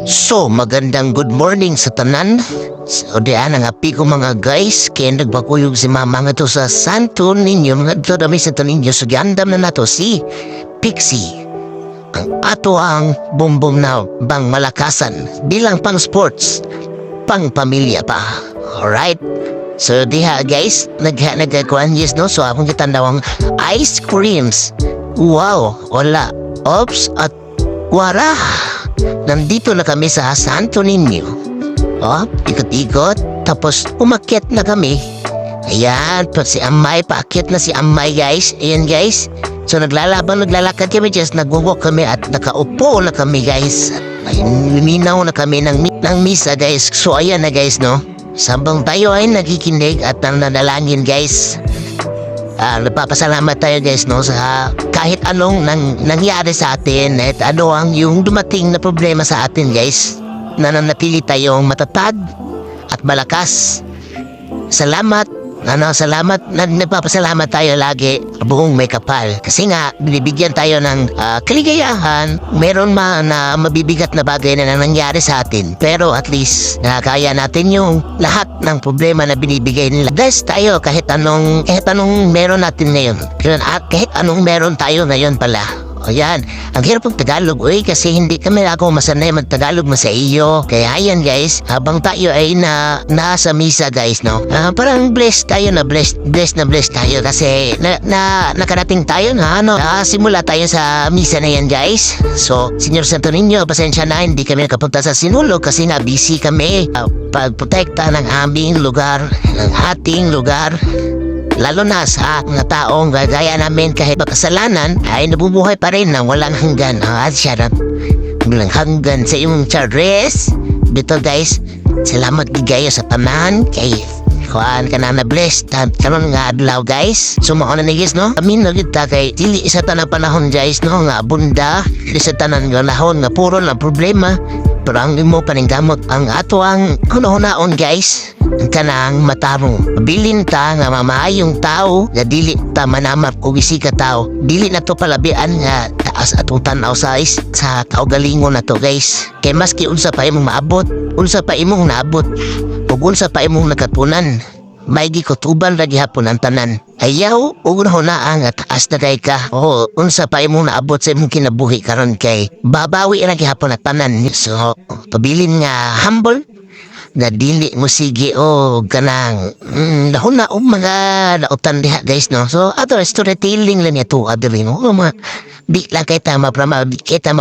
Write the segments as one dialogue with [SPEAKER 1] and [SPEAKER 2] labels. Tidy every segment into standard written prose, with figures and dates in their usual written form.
[SPEAKER 1] So, magandang good morning sa tanan. So, diyan ang api ko mga guys. Kaya nagpakuyog si mama nga to sa santo ninyo. Mga to dami sa ninyo. So, giandam na nato si Pixie. Ang ato ang bumbong na bang malakasan. Bilang pang sports, pang pamilya pa. Alright? So, diha guys, nagkakuan yes no? So, akong kitandawang ice creams. Wow, wala. Ops, at wara. Nandito na kami sa Santo Niño. Oh, ikot-ikot. Tapos umakyat na kami. Ayan, si Amay, paakyat na si Amay guys. Ayan guys. So naglalakad kami just nagwawalk kami at nakaupo na kami guys. Ay, luminaw na kami ng misa guys. So ayan na guys no. Sabang tayo ay nakikinig at nanalangin guys. Nagpapasalamat tayo guys no sa kahit anong nangyari sa atin at ano ang yung dumating na problema sa atin guys, nananatili tayong matatag at malakas. Salamat. Salamat. Nagpapasalamat tayo lagi buong may kapal. Kasi nga, binibigyan tayo ng kaligayahan. Meron na mabibigat na bagay na nangyari sa atin. Pero at least, nakakaya natin yung lahat ng problema na binibigay nila. Bless tayo kahit anong meron natin ngayon. Kahit anong meron tayo ngayon pala. O yan, ang hirap ng Tagalog, kasi hindi kami ako masanay mag-Tagalog mo sa iyo. Kaya yan guys, habang tayo ay nasa misa guys, no? Parang blessed tayo na blessed tayo kasi nakarating tayo na simula tayo sa misa na yan guys. So, Senyor Santo Niño, pasensya na, hindi kami nakapunta sa sinulog kasi nga busy kami. Pagprotekta ng aming lugar, ng ating lugar. Lalo na sa mga taong gaya namin kahit makasalanan ay nabubuhay pa rin ng walang hanggan. At syarap, walang hanggan sa iyong charres. Dito guys, salamat gigayo sa tanan kay kuhaan ka na na-bless. Karon nga adlaw guys. Sumao na ni guys no. Kami na kita kay dili isa tanang panahon guys no nga bunda. Isa tanan nga nahon nga puro na problema. Pero ang imo paningkamot ang ato ang hunaon guys. Ang kanang matarong. Mabilin ta nga mamayong tao nga dili ta manamap o gisi ka tao. Dili na to palabian nga taas atong tanaw sa kaugalingon na to guys. Kay maski unsa pa imong maabot, unsa pa imong naabot, ug unsa pa imong nakatunan, may gikutuban ra gihapon ang tanan. Ayaw ug hunaan nga taas na kay ka. O unsa pa imong naabot sa imong kinabuhi karon kay babawi ra gihapon ang tanan. So pabilin nga humble na dili mo sige kanang dahon na mga nautan diha guys no. So ato storytelling lang ito adiri no mga di lang kita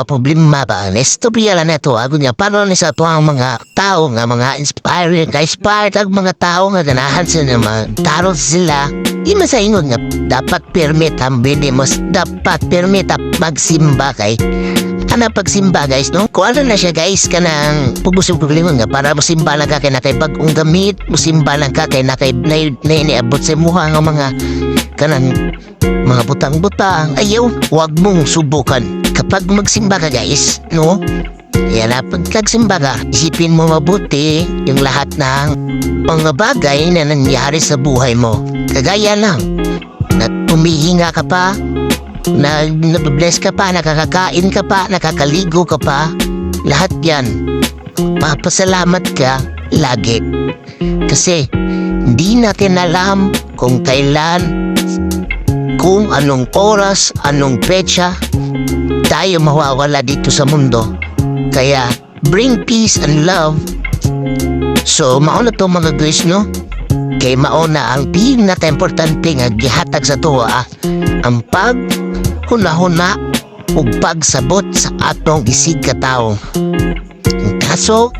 [SPEAKER 1] problema ba nestorya lang ito ago niya paano ni sa tuang mga tao nga mga inspired ang mga tao nga ganahan sila mga tarot sila di masaingon nga dapat permit ang binimos dapat permit magsimba kay pagsimba guys no. Kuala na siya guys kanang pagbusim ko nga para musimba lang ka kay nakay bagong gamit, musimba lang ka kay nakay niabot sa muha nga mga kanang mga butang-butang. Ayaw, wag mong subukan kapag magsimba ka guys no. Yan na pag nagsimba ka, isipin mo mabuti yung lahat ng mga bagay na nangyari sa buhay mo. Kagaya lang na tumihinga ka pa, nabless ka pa, nakakakain ka pa, nakakaligo ka pa, lahat yan papasalamat ka lagi kasi hindi natin alam kung kailan, kung anong oras, anong petsa tayo mawawala dito sa mundo. Kaya bring peace and love. So mauna to mga guys no, kay mauna ang pinaka-importante nga gihatag sa tuwa ang hunahuna ug pagsabot sa atong isig ka tao. Kaso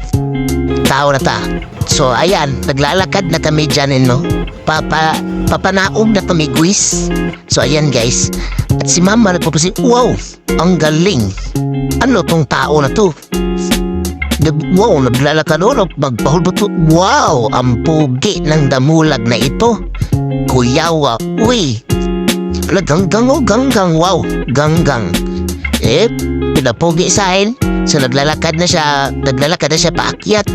[SPEAKER 1] tao na ta. So ayan, naglalakad na kami dyan no. Papanaog na kami guys. So ayan guys. At si mama nagpapasin, wow, ang galing. Ano tong tao na to? Wow, naglalakad o magpahulbot. Wow, ang pugi ng damulag na ito. Kuyawa, uy. Ganggang wow, ganggang. Pinapogi sa akin. So naglalakad na siya paakyat.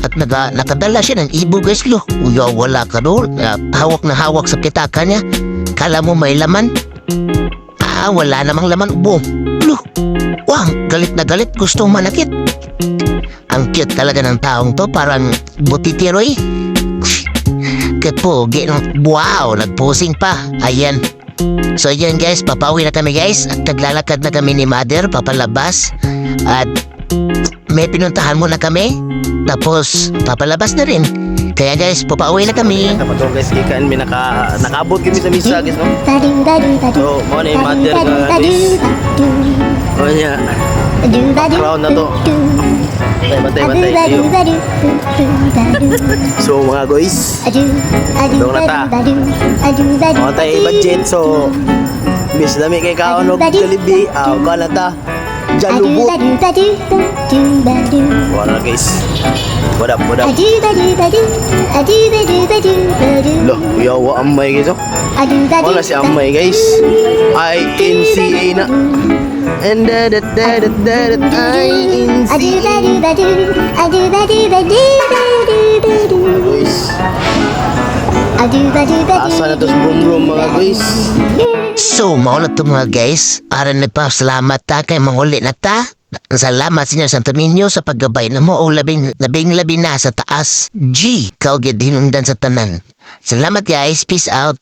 [SPEAKER 1] At nakadala siya ng ibo guys lo. Uya, wala ka doon. Hawak na hawak sa pitaka niya. Kala mo may laman? Wala namang laman. Boom. Lo, wah, galit na galit. Gustong manakit. cute talaga ng taong to. Parang butitiroy. Kapogi. Wow, nagposing pa. Ayan. So yun guys, papauwi na kami guys. At naglalakad na kami ni Mother, papalabas. At may pinuntahan muna kami. Tapos papalabas na rin. Kaya guys, papauwi na kami.
[SPEAKER 2] Kapag guys, ikan may nakaabot kami sa misa guys, no? So, mo na yung Mother nga guys. O niya, crown na to. Bantay. Ayun. So mga guys, doon na ta. Mga tayo budget, so bis dami kay kaon og kalibi, ka na ta. Jalubot. Wala guys. What up? Loh, yawa amay guys, oh. Wala si amay guys. INCA na. And that asa na to sa brum mga guys.
[SPEAKER 1] So, mauna to mga guys. Aran nagpasalamat ta kay manguli na ta. Salamat sa inyo Santo Niño sa paggabay na mo o labing na sa taas. G, kaugid hinundan sa tanan. Salamat guys. Peace out.